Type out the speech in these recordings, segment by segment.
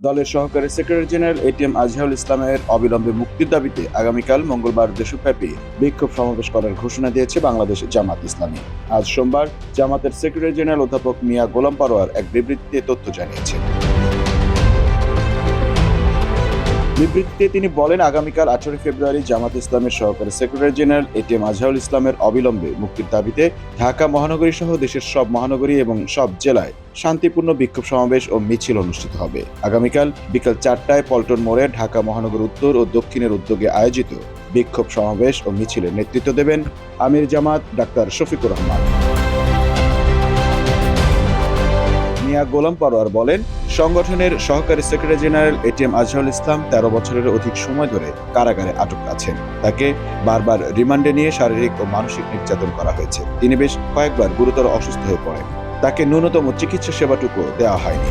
দলের সহকারী secretary general ATM Azharul ইসলামের অবিলম্বে মুক্তির দাবিতে আগামীকাল মঙ্গলবার দেশব্যাপী বিক্ষোভ সমাবেশ করার ঘোষণা দিয়েছে বাংলাদেশ জামাত ইসলামী। আজ সোমবার জামাতের সেক্রেটারি জেনারেল অধ্যাপক মিয়া গোলাম পরোয়ার এক বিবৃতিতে তথ্য জানিয়েছেন। বিবৃতিতে তিনি বলেন, আগামীকাল 18 ফেব্রুয়ারি জামাত ইসলামের সহকারী সেক্রেটারি জেনারেল এটিএম আজহারুল ইসলামের অবিলম্বে মুক্তির দাবিতে ঢাকা মহানগরী সহ দেশের সব মহানগরী এবং সব জেলায় শান্তিপূর্ণ বিক্ষোভ সমাবেশ ও মিছিল অনুষ্ঠিত হবে। আগামীকাল বিকাল 4টায় পল্টন মোড়ে ঢাকা মহানগর উত্তর ও দক্ষিণের উদ্যোগে আয়োজিত বিক্ষোভ সমাবেশ ও মিছিলের নেতৃত্ব দেবেন আমির জামাত ডাক্তার শফিকুর রহমান। মিয়া গোলাম পরোয়ার বলেন, সংগঠনের সহকারী secretary general ATM Azharul Islam 13 বছরের অধিক সময় ধরে কারাগারে আটক আছেন। তাকে বারবার রিমান্ডে নিয়ে শারীরিক ও মানসিক নির্যাতন করা হয়েছে। তিনি বেশ কয়েকবার গুরুতর অসুস্থ হয়ে পড়েন। তাকে ন্যূনতম চিকিৎসা সেবাটুকু দেওয়া হয়নি।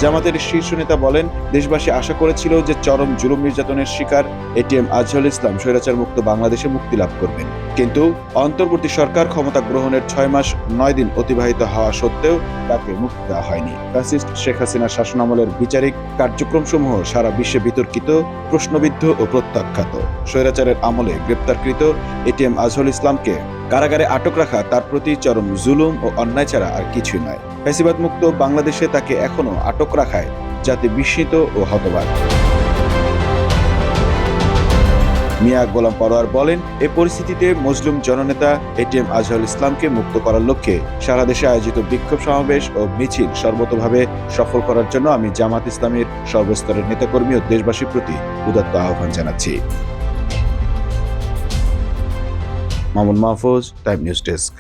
জামাতের শীর্ষ নেতা বলেন, দেশবাসী আশা করেছিল যে চরম জুলুম নির্যাতনের শিকার এটিএম আজহারুল ইসলাম স্বৈরাচার মুক্ত বাংলাদেশে মুক্তি লাভ করবেন, কিন্তু অন্তর্বর্তী সরকার ক্ষমতা গ্রহণের 6 মাস 9 দিন অতিবাহিত হওয়া সত্ত্বেও তাকে মুক্তি দেওয়া হয়নি। ফ্যাসিস্ট শেখ হাসিনার শাসনামলের বিচারিক কার্যক্রমসমূহ সারা বিশ্বে বিতর্কিত, প্রশ্নবিদ্ধ ও প্রত্যাখ্যাত। স্বৈরাচারের আমলে গ্রেপ্তারকৃত এটিএম আজহারুল ইসলামকে কারাগারে আটক রাখা তার প্রতি চরম জুলুম ও অন্যায় ছাড়া আর কিছুই নয়। ফ্যাসিবাদ মুক্ত বাংলাদেশে তাকে এখনো আটক রাখায় জাতি বিস্মিত ও হতবাক। মিয়া গোলাম পরোয়ার বলেন, এ পরিস্থিতিতে মজলুম জননেতা এটিএম আজহারুল ইসলামকে মুক্ত করার লক্ষ্যে সারা দেশে আয়োজিত বিক্ষোভ সমাবেশ ও মিছিল সর্বতোভাবে সফল করার জন্য আমি জামাত ইসলামীর সর্বস্তরের নেতাকর্মী ও দেশবাসীর প্রতি উদাত্ত আহ্বান জানাচ্ছি। Mamun Mahfuz, time news desk.